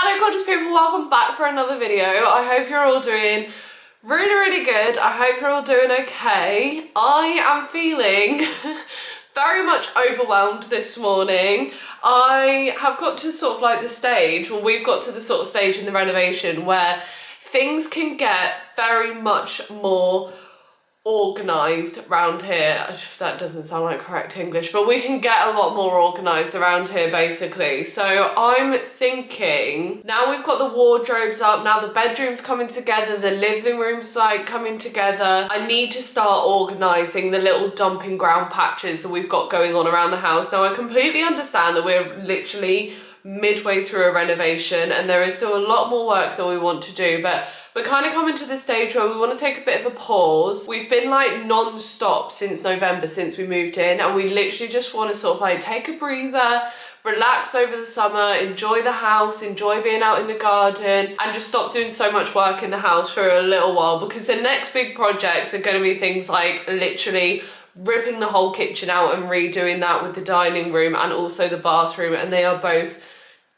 Hello gorgeous people, welcome back for another video. I hope you're all doing really good. I hope you're all doing okay. I am feeling very much overwhelmed this morning. I have got to sort of like the stage, well we've got to the sort of stage in the renovation where things can get very much more organised around here. That doesn't sound like correct English, but we can get a lot more organised around here basically. So I'm thinking, now we've got the wardrobes up, now the bedroom's coming together, the living room's like coming together, I need to start organising the little dumping ground patches that we've got going on around the house. Now I completely understand that we're literally midway through a renovation and there is still a lot more work that we want to do, but we're kind of coming to the stage where we want to take a bit of a pause. We've been like non-stop since November, since we moved in, and we literally just want to sort of like take a breather, relax over the summer, enjoy the house, enjoy being out in the garden, and just stop doing so much work in the house for a little while, because the next big projects are going to be things like literally ripping the whole kitchen out and redoing that with the dining room and also the bathroom, and they are both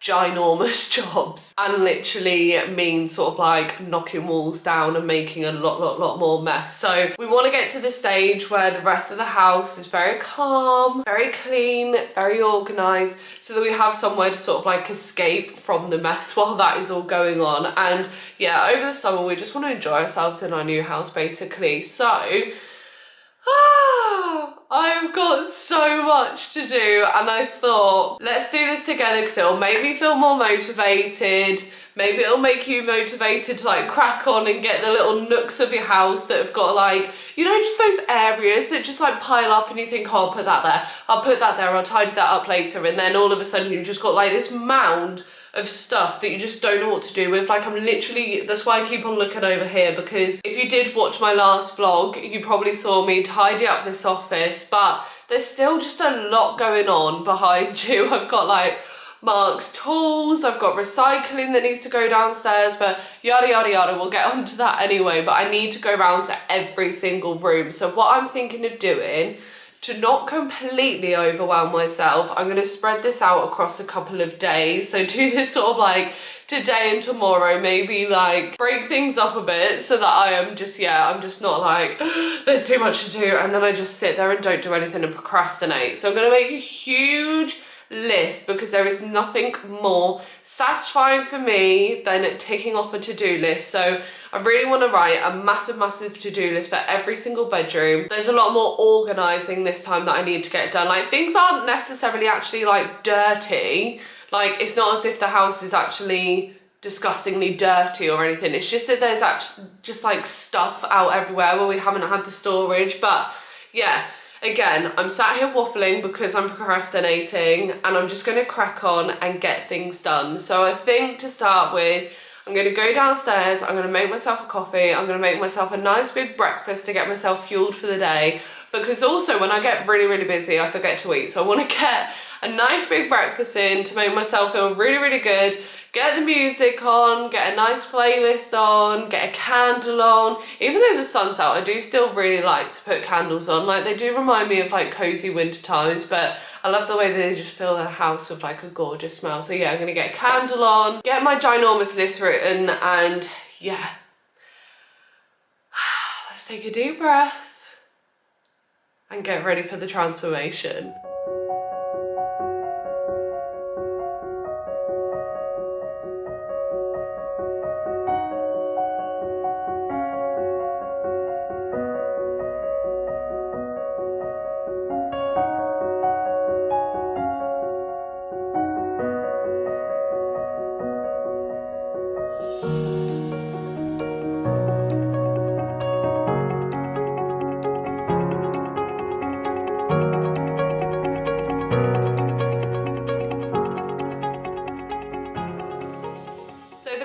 ginormous jobs and literally mean sort of like knocking walls down and making a lot more mess. So we want to get to the stage where the rest of the house is very calm, very clean, very organised, so that we have somewhere to sort of like escape from the mess while that is all going on. And yeah, over the summer we just want to enjoy ourselves in our new house basically. So I've got so much to do and I thought, let's do this together because it'll make me feel more motivated. Maybe it'll make you motivated to like crack on and get the little nooks of your house that have got like, you know, just those areas that just like pile up and you think, oh, I'll put that there, I'll put that there, I'll tidy that up later. And then all of a sudden you've just got like this mound of stuff that you just don't know what to do with. Like I'm literally, that's why I keep on looking over here, because if you did watch my last vlog, you probably saw me tidy up this office, but there's still just a lot going on behind you. I've got like Mark's tools, I've got recycling that needs to go downstairs, but yada yada yada, we'll get onto that anyway. But I need to go round to every single room. So what I'm thinking of doing, to not completely overwhelm myself, I'm going to spread this out across a couple of days. So do this sort of like today and tomorrow, maybe like break things up a bit so that I am just, yeah, I'm just not like, there's too much to do, and then I just sit there and don't do anything and procrastinate. So I'm going to make a huge list because there is nothing more satisfying for me than ticking off a to-do list. So I really want to write a massive to-do list for every single bedroom. There's a lot more organising this time that I need to get done. Like things aren't necessarily actually like dirty. Like it's not as if the house is actually disgustingly dirty or anything. It's just that there's actually just like stuff out everywhere where we haven't had the storage. But yeah, again, I'm sat here waffling because I'm procrastinating and I'm just going to crack on and get things done. So I think to start with, I'm going to go downstairs, I'm going to make myself a coffee, I'm going to make myself a nice big breakfast to get myself fueled for the day, because also when I get really busy I forget to eat. So I want to get a nice big breakfast in to make myself feel really good, get the music on, get a nice playlist on, get a candle on. Even though the sun's out, I do still really like to put candles on. Like they do remind me of like cozy winter times, but I love the way they just fill the house with like a gorgeous smell. So yeah, I'm gonna get a candle on, get my ginormous list written, and yeah. Let's take a deep breath and get ready for the transformation.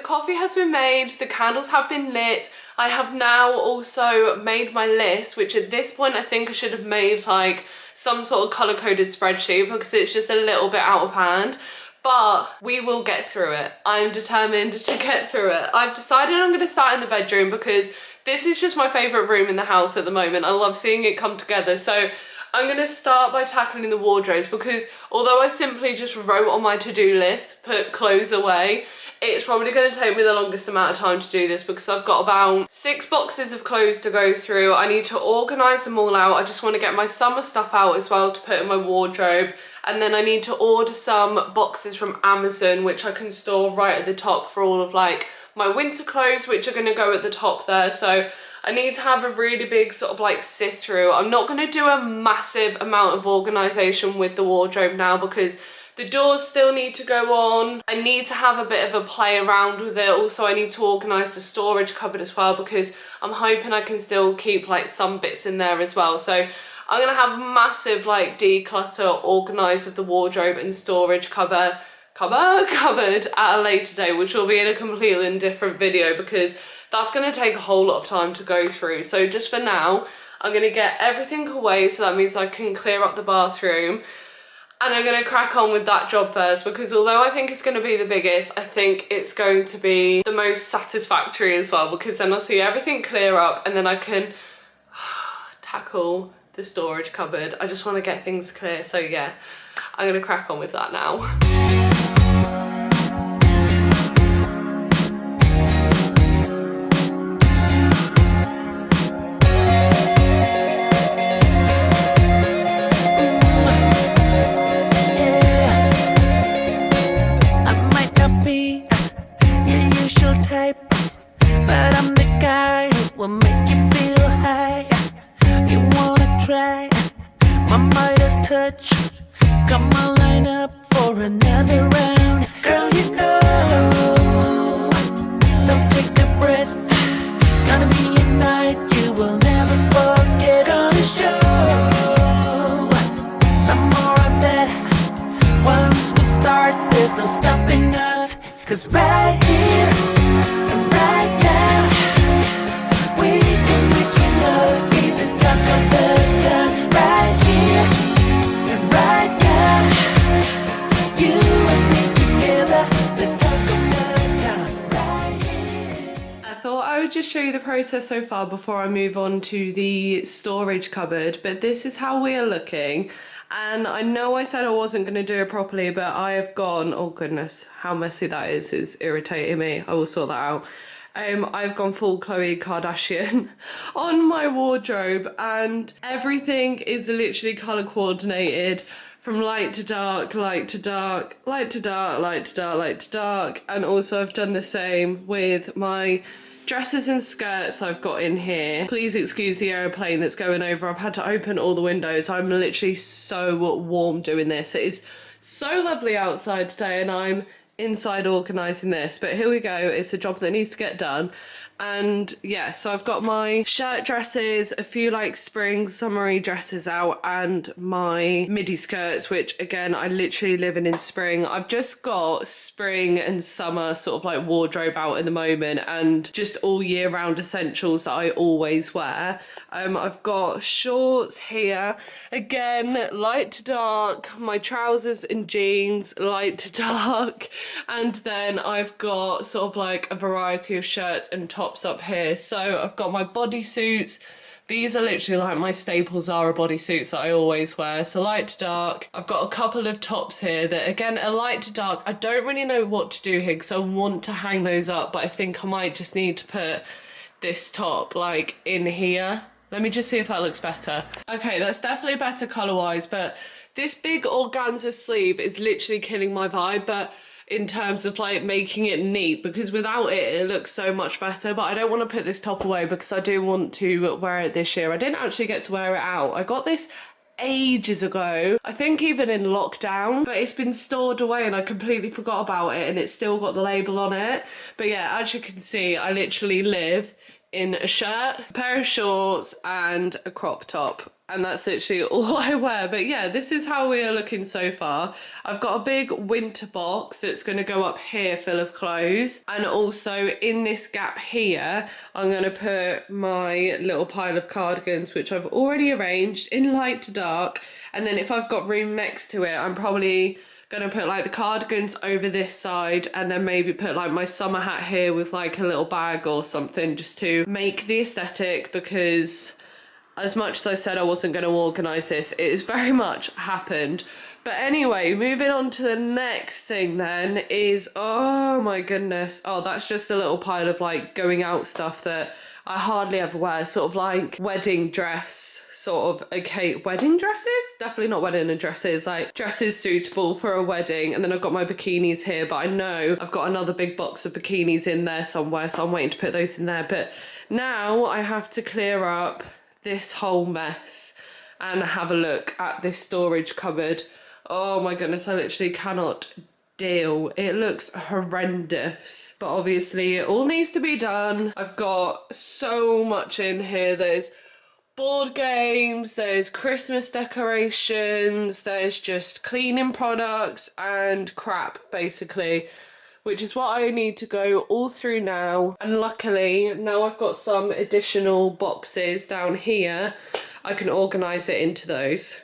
Coffee has been made, the candles have been lit. I have now also made my list, which at this point I think I should have made like some sort of color-coded spreadsheet because it's just a little bit out of hand. But we will get through it. I'm determined to get through it. I've decided I'm going to start in the bedroom because this is just my favourite room in the house at the moment. I love seeing it come together. So I'm going to start by tackling the wardrobes because although I simply just wrote on my to-do list, put clothes away, It's probably going to take me the longest amount of time to do this because I've got about 6 boxes of clothes to go through. I need to organise them all out. I just want to get my summer stuff out as well to put in my wardrobe. And then I need to order some boxes from Amazon, which I can store right at the top for all of like my winter clothes, which are going to go at the top there. So I need to have a really big sort of like sift through. I'm not going to do a massive amount of organisation with the wardrobe now because the doors still need to go on. I need to have a bit of a play around with it. Also, I need to organise the storage cupboard as well because I'm hoping I can still keep like some bits in there as well. So I'm going to have massive like declutter, organise of the wardrobe and storage cupboard at a later date, which will be in a completely different video because that's going to take a whole lot of time to go through. So just for now, I'm going to get everything away, so that means I can clear up the bathroom. And I'm going to crack on with that job first because although I think it's going to be the biggest, I think it's going to be the most satisfactory as well because then I'll see everything clear up and then I can tackle the storage cupboard. I just want to get things clear. So yeah, I'm going to crack on with that now. Show you the process so far before I move on to the storage cupboard, but this is how we are looking. And I know I said I wasn't going to do it properly, but I have gone, oh goodness, how messy that is irritating me. I will sort that out. I've gone full Khloe Kardashian on my wardrobe and everything is literally colour coordinated from light to dark, light to dark, light to dark, light to dark, light to dark. And also I've done the same with my dresses and skirts I've got in here. Please excuse the aeroplane that's going over. I've had to open all the windows. I'm literally so warm doing this. It is so lovely outside today and I'm inside organising this. But here we go. It's a job that needs to get done. And yeah, so I've got my shirt dresses, a few like spring summery dresses out and my midi skirts, which again, I literally live in spring. I've just got spring and summer sort of like wardrobe out at the moment and just all year round essentials that I always wear. I've got shorts here, again, light to dark, my trousers and jeans, light to dark. And then I've got sort of like a variety of shirts and tops up here. So I've got my bodysuits. These are literally like my staple Zara bodysuits that I always wear. So light to dark. I've got a couple of tops here that again are light to dark. I don't really know what to do here because I want to hang those up, but I think I might just need to put this top like in here. Let me just see if that looks better. Okay, that's definitely better colour wise, but this big organza sleeve is literally killing my vibe, but in terms of like making it neat, because without it, it looks so much better. But I don't want to put this top away because I do want to wear it this year. I didn't actually get to wear it out. I got this ages ago, I think even in lockdown, but it's been stored away and I completely forgot about it and it's still got the label on it. But yeah, as you can see, I literally live in a shirt, a pair of shorts and a crop top. And that's literally all I wear. But yeah, this is how we are looking so far. I've got a big winter box that's going to go up here full of clothes. And also in this gap here, I'm going to put my little pile of cardigans, which I've already arranged in light to dark. And then if I've got room next to it, I'm probably gonna put like the cardigans over this side and then maybe put like my summer hat here with like a little bag or something just to make the aesthetic, because as much as I said I wasn't going to organise this, it has very much happened. But anyway, moving on to the next thing then is, oh my goodness. Oh, that's just a little pile of like going out stuff that I hardly ever wear. Sort of like wedding dress, sort of, okay, wedding dresses? Definitely not wedding dresses, like dresses suitable for a wedding. And then I've got my bikinis here, but I know I've got another big box of bikinis in there somewhere, so I'm waiting to put those in there. But now I have to clear up this whole mess and have a look at this storage cupboard. Oh my goodness, I literally cannot deal. It looks horrendous. But obviously it all needs to be done. I've got so much in here. There's board games, there's Christmas decorations, there's just cleaning products and crap basically, which is what I need to go all through now. And luckily now I've got some additional boxes down here. I can organise it into those.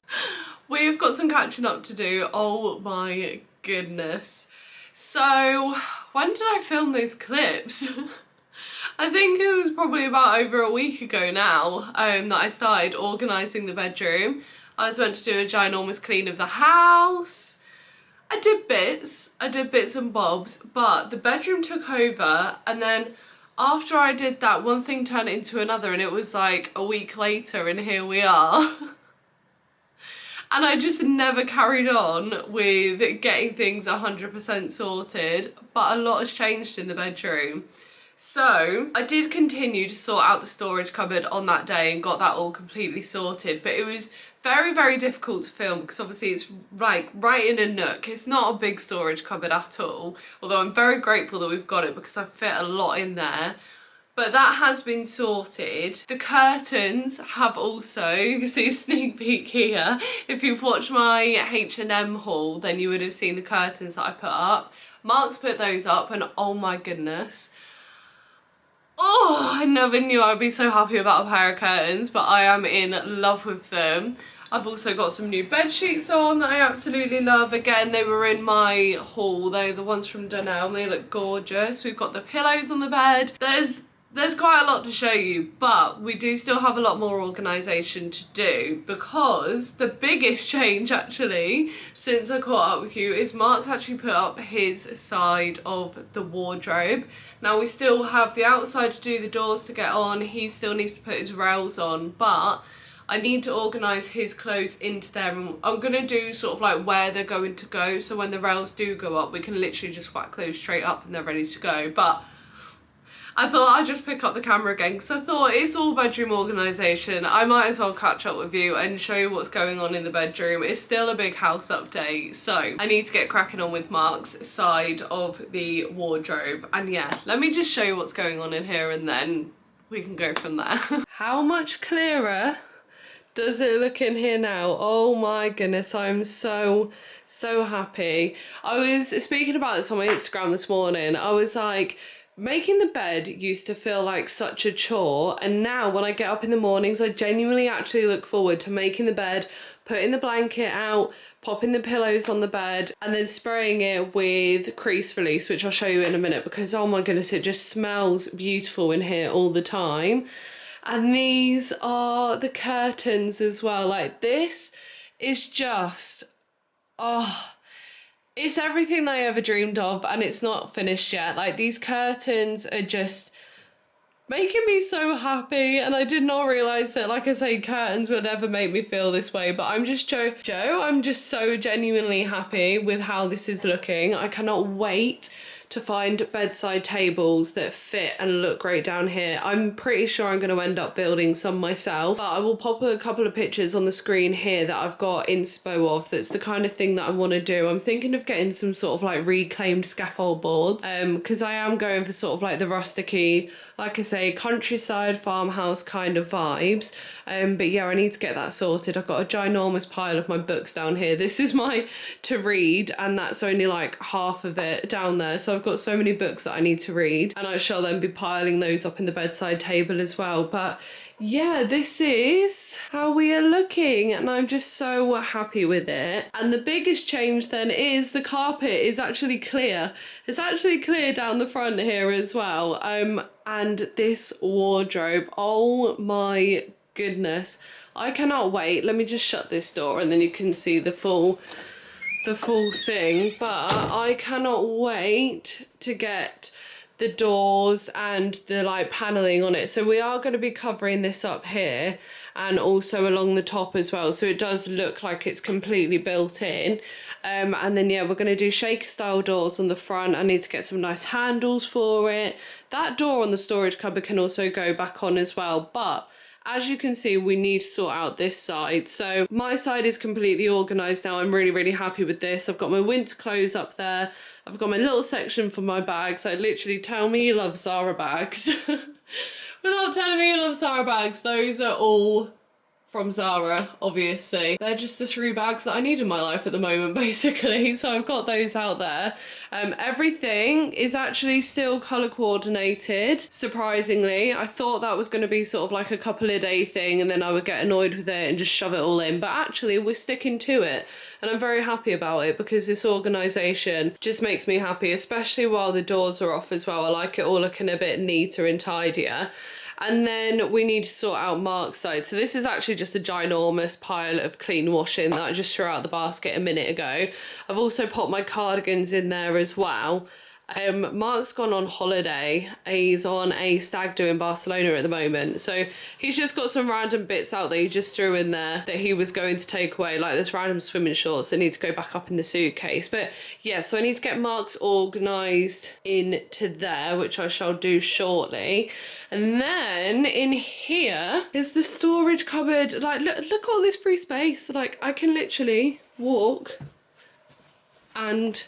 We've got some catching up to do. Oh my goodness. So when did I film those clips? I think it was probably about over a week ago now that I started organising the bedroom. I was meant to do a ginormous clean of the house. I did bits and bobs, but the bedroom took over, and then after I did that, one thing turned into another, and it was like a week later and here we are. And I just never carried on with getting things 100% sorted, but a lot has changed in the bedroom. So I did continue to sort out the storage cupboard on that day and got that all completely sorted, but it was very, very difficult to film because obviously it's right in a nook. It's not a big storage cupboard at all, although I'm very grateful that we've got it because I fit a lot in there. But that has been sorted. The curtains have also, you can see a sneak peek here. If you've watched my H&M haul, then you would have seen the curtains that I put up. Mark's put those up and oh my goodness. Oh, I never knew I'd be so happy about a pair of curtains, but I am in love with them. I've also got some new bed sheets on that I absolutely love. Again, they were in my haul. They're the ones from Dunelm. They look gorgeous. We've got the pillows on the bed. There's quite a lot to show you, but we do still have a lot more organisation to do because the biggest change actually since I caught up with you is Mark's actually put up his side of the wardrobe. Now we still have the outside to do the doors to get on, he still needs to put his rails on, but I need to organise his clothes into there, and I'm going to do sort of like where they're going to go, so when the rails do go up we can literally just whack those straight up and they're ready to go. But I thought I'd just pick up the camera again because I thought it's all bedroom organisation. I might as well catch up with you and show you what's going on in the bedroom. It's still a big house update, so I need to get cracking on with Mark's side of the wardrobe. And yeah, let me just show you what's going on in here and then we can go from there. How much clearer does it look in here now? Oh my goodness, I'm so happy. I was speaking about this on my Instagram this morning. I was like, making the bed used to feel like such a chore, and now when I get up in the mornings I genuinely actually look forward to making the bed, putting the blanket out, popping the pillows on the bed and then spraying it with crease release, which I'll show you in a minute because oh my goodness, it just smells beautiful in here all the time. And these are the curtains as well. Like, this is just, oh, it's everything I ever dreamed of, and it's not finished yet. Like, these curtains are just making me so happy, and I did not realise that, like I say, curtains would ever make me feel this way, but I'm just Joe, I'm just so genuinely happy with how this is looking. I cannot wait to find bedside tables that fit and look great down here. I'm pretty sure I'm going to end up building some myself, but I will pop a couple of pictures on the screen here that I've got inspo of. That's the kind of thing that I want to do. I'm thinking of getting some sort of like reclaimed scaffold boards, because I am going for sort of like the rusticy, like I say, countryside farmhouse kind of vibes. But yeah, I need to get that sorted. I've got a ginormous pile of my books down here. This is my to read, and that's only like half of it down there, so I've got so many books that I need to read, and I shall then be piling those up in the bedside table as well. But yeah, this is how we are looking, and I'm just so happy with it. And the biggest change then is the carpet is actually clear. It's actually clear down the front here as well. And this wardrobe, oh my goodness, I cannot wait. Let me just shut this door and then you can see the full the full thing, but I cannot wait to get the doors and the like paneling on it. So we are going to be covering this up here and also along the top as well, so it does look like it's completely built in. And then yeah, we're going to do shaker style doors on the front. I need to get some nice handles for it. That door on the storage cupboard can also go back on as well, but as you can see, we need to sort out this side. So my side is completely organised now. I'm really, really happy with this. I've got my winter clothes up there. I've got my little section for my bags. Like, literally, tell me you love Zara bags. Without telling me you love Zara bags, those are all from Zara, obviously. They're just the 3 bags that I need in my life at the moment, basically. So I've got those out there. Everything is actually still colour coordinated, surprisingly. I thought that was going to be sort of like a couple of day thing and then I would get annoyed with it and just shove it all in. But actually, we're sticking to it. And I'm very happy about it because this organisation just makes me happy, especially while the doors are off as well. I like it all looking a bit neater and tidier. And then we need to sort out Mark's side. So this is actually just a ginormous pile of clean washing that I just threw out the basket a minute ago. I've also put my cardigans in there as well. Mark's gone on holiday. He's on a stag do in Barcelona at the moment. So he's just got some random bits out that he just threw in there that he was going to take away, like this random swimming shorts that need to go back up in the suitcase. But yeah, so I need to get Mark's organised into there, which I shall do shortly. And then in here is the storage cupboard. Like, look at all this free space. Like, I can literally walk and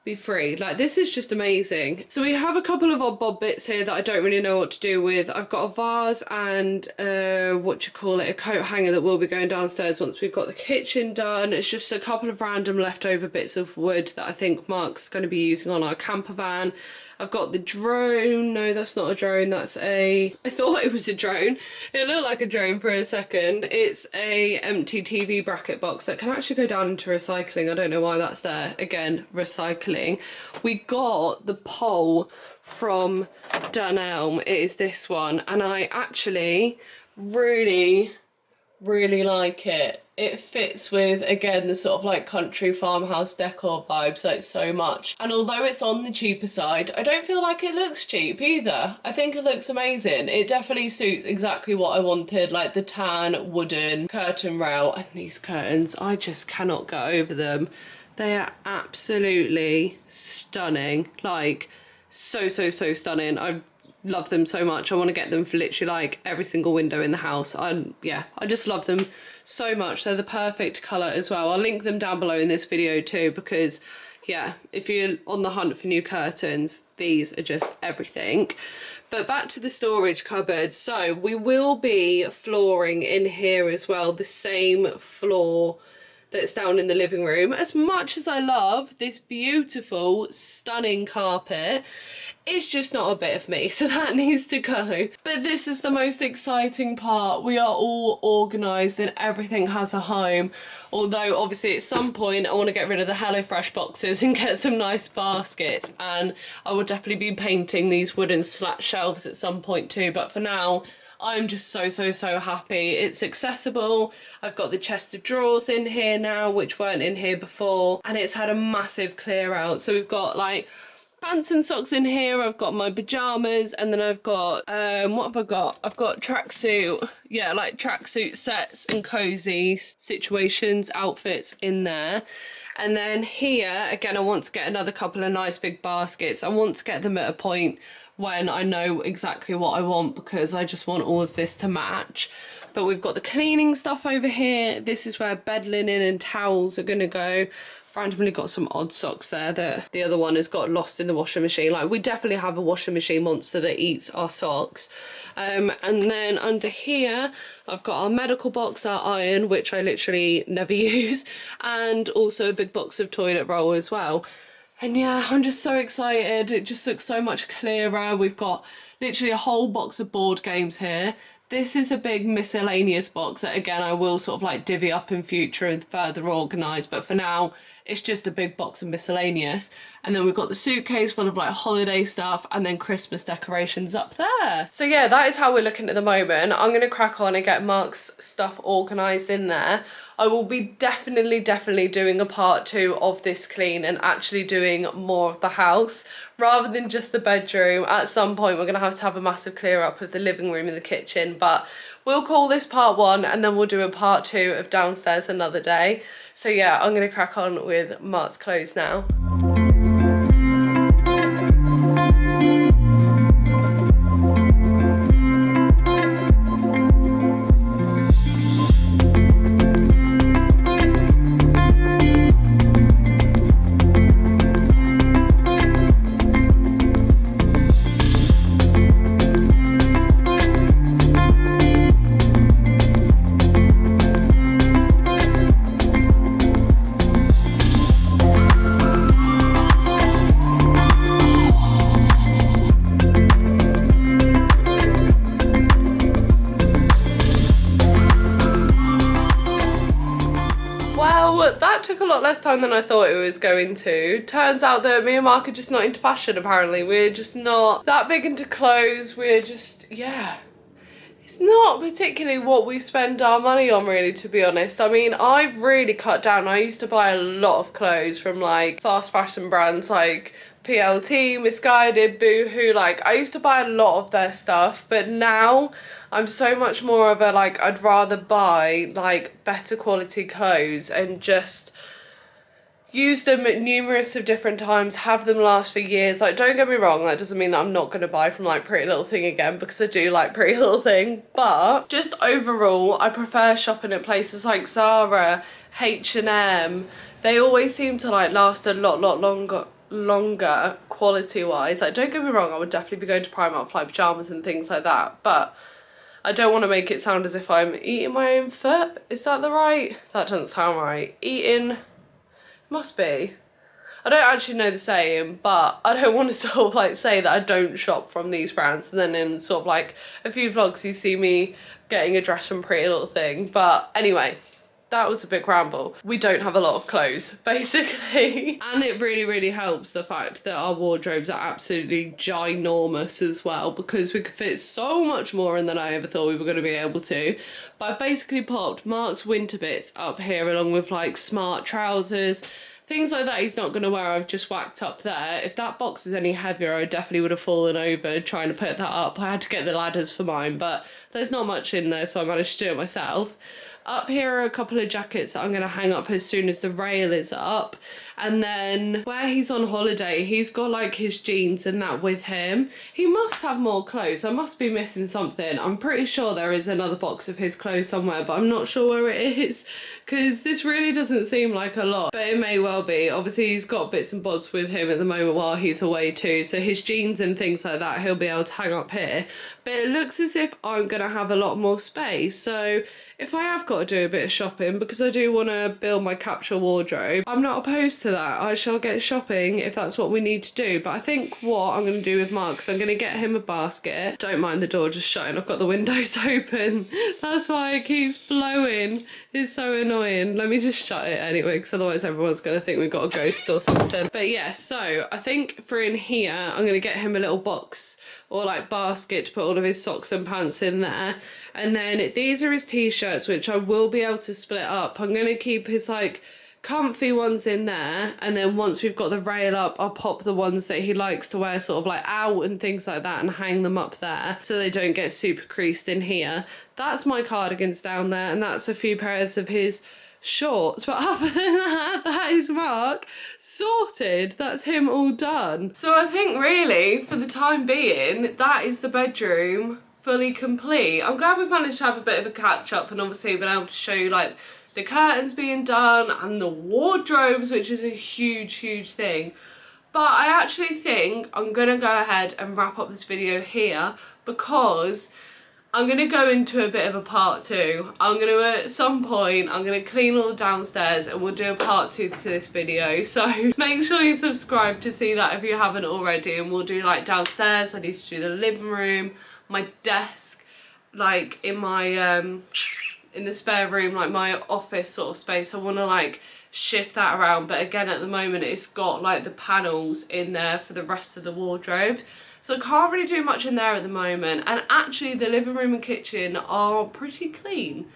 be free. Like, this is just amazing. So we have a couple of odd bob bits here that I don't really know what to do with. I've got a vase and a coat hanger that will be going downstairs once we've got the kitchen done. It's just a couple of random leftover bits of wood that I think Mark's going to be using on our camper van. I've got the drone. No, that's not a drone. That's I thought it was a drone. It looked like a drone for a second. It's a empty TV bracket box that can actually go down into recycling. I don't know why that's there. Again, recycling. We got the pole from Dunelm. It is this one. And I actually really like it. It fits with, again, the sort of like country farmhouse decor vibes like so much. And although it's on the cheaper side, I don't feel like it looks cheap either. I think it looks amazing. It definitely suits exactly what I wanted, like the tan wooden curtain rail. And these curtains, I just cannot get over them. They are absolutely stunning. Like, so stunning. I love them so much. I want to get them for literally like every single window in the house. Yeah, I just love them so much. They're the perfect colour as well. I'll link them down below in this video too, because yeah, if you're on the hunt for new curtains, these are just everything. But back to the storage cupboard. So we will be flooring in here as well, the same floor that's down in the living room. As much as I love this beautiful, stunning carpet, it's just not a bit of me, so that needs to go. But this is the most exciting part. We are all organised and everything has a home. Although obviously at some point I want to get rid of the HelloFresh boxes and get some nice baskets, and I will definitely be painting these wooden slat shelves at some point too. But for now, I'm just so happy. It's accessible. I've got the chest of drawers in here now, which weren't in here before, and it's had a massive clear out. So we've got like pants and socks in here. I've got my pajamas, and then I've got what have I got? I've got tracksuit, yeah, like tracksuit sets and cozy situations, outfits in there. And then here again, I want to get another couple of nice big baskets. I want to get them at a point when I know exactly what I want, because I just want all of this to match. But we've got the cleaning stuff over here. This is where bed linen and towels are gonna go. I've randomly got some odd socks there that the other one has got lost in the washing machine. Like, we definitely have a washing machine monster that eats our socks. And then under here, I've got our medical box, our iron, which I literally never use, and also a big box of toilet roll as well. And yeah, I'm just so excited. It just looks so much clearer. We've got literally a whole box of board games here. This is a big miscellaneous box that again I will sort of like divvy up in future and further organise, but for now it's just a big box of miscellaneous. And then we've got the suitcase full of like holiday stuff and then Christmas decorations up there. So yeah, that is how we're looking at the moment. I'm going to crack on and get Mark's stuff organised in there. I will be definitely doing a part 2 of this clean and actually doing more of the house rather than just the bedroom. At some point we're going to have a massive clear up of the living room and the kitchen, but we'll call this part 1 and then we'll do a part 2 of downstairs another day. So yeah, I'm going to crack on with Mark's clothes now. That took a lot less time than I thought it was going to. Turns out that me and Mark are just not into fashion, apparently. We're just not that big into clothes. We're just, yeah. It's not particularly what we spend our money on, really, to be honest. I mean, I've really cut down. I used to buy a lot of clothes from like fast fashion brands like PLT, Misguided, Boohoo. Like, I used to buy a lot of their stuff, but now I'm so much more of a like, I'd rather buy like better quality clothes and just use them at numerous of different times, have them last for years. Like, don't get me wrong, that doesn't mean that I'm not going to buy from like Pretty Little Thing again, because I do like Pretty Little Thing, but just overall I prefer shopping at places like Zara, H&M. They always seem to like last a lot longer quality wise. Like, don't get me wrong, I would definitely be going to Primark for like pyjamas and things like that, but I don't want to make it sound as if I'm eating my own foot. Is that that doesn't sound right. Eating, must be. I don't actually know the saying, but I don't want to sort of like say that I don't shop from these brands and then in sort of like a few vlogs you see me getting a dress from Pretty Little Thing. But anyway, that was a big ramble. We don't have a lot of clothes, basically. And it really helps the fact that our wardrobes are absolutely ginormous as well, because we could fit so much more in than I ever thought we were going to be able to. But I basically popped Mark's winter bits up here along with like smart trousers, things like that he's not going to wear. I've just whacked up there. If that box was any heavier, I definitely would have fallen over trying to put that up. I had to get the ladders for mine, but there's not much in there, so I managed to do it myself. Up here are a couple of jackets that I'm going to hang up as soon as the rail is up. And then where he's on holiday, he's got like his jeans and that with him. He must have more clothes. I must be missing something. I'm pretty sure there is another box of his clothes somewhere, but I'm not sure where it is, because this really doesn't seem like a lot, but it may well be. Obviously he's got bits and bobs with him at the moment while he's away too, so his jeans and things like that he'll be able to hang up here. But it looks as if I'm going to have a lot more space, so if I have got to do a bit of shopping, because I do want to build my capsule wardrobe, I'm not opposed to that. I shall get shopping if that's what we need to do. But I think what I'm going to do with Mark is I'm going to get him a basket. Don't mind the door just shutting, I've got the windows open. That's why it keeps blowing. It's so annoying. Let me just shut it anyway, because otherwise everyone's going to think we've got a ghost or something. But yeah, so I think for in here, I'm going to get him a little box or like basket to put all of his socks and pants in there. And then these are his t-shirts, which I will be able to split up. I'm going to keep his like comfy ones in there, and then once we've got the rail up, I'll pop the ones that he likes to wear sort of like out and things like that and hang them up there so they don't get super creased in here. That's my cardigans down there, and that's a few pairs of his shorts, but other than that, that is Mark sorted. That's him all done. So I think really for the time being that is the bedroom fully complete. I'm glad we managed to have a bit of a catch up and obviously been able to show you like the curtains being done and the wardrobes, which is a huge thing. But I actually think I'm gonna go ahead and wrap up this video here, because I'm going to go into a bit of a part 2. I'm going to, at some point, I'm going to clean all the downstairs and we'll do a part 2 to this video. So make sure you subscribe to see that if you haven't already, and we'll do like downstairs. I need to do the living room, my desk, like in my in the spare room, like my office sort of space. I want to like shift that around, but again at the moment it's got like the panels in there for the rest of the wardrobe, so I can't really do much in there at the moment. And actually the living room and kitchen are pretty clean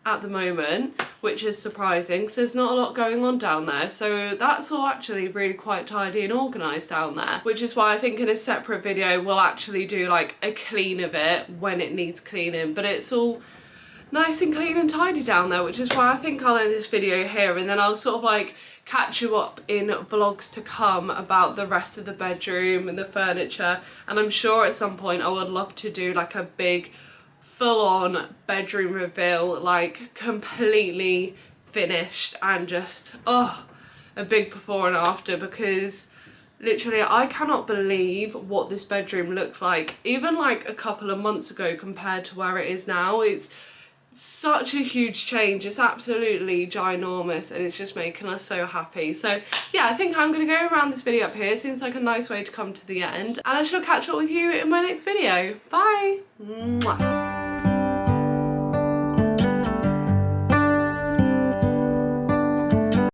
at the moment, which is surprising because there's not a lot going on down there. So that's all actually really quite tidy and organised down there, which is why I think in a separate video we'll actually do like a clean of it when it needs cleaning. But it's all nice and clean and tidy down there, which is why I think I'll end this video here, and then I'll sort of like catch you up in vlogs to come about the rest of the bedroom and the furniture. And I'm sure at some point I would love to do like a big full-on bedroom reveal, like completely finished, and just a big before and after, because literally I cannot believe what this bedroom looked like even like a couple of months ago compared to where it is now. It's such a huge change. It's absolutely ginormous, and it's just making us so happy. So yeah, I think I'm gonna go around this video up here. It seems like a nice way to come to the end, and I shall catch up with you in my next video. Bye. Mwah.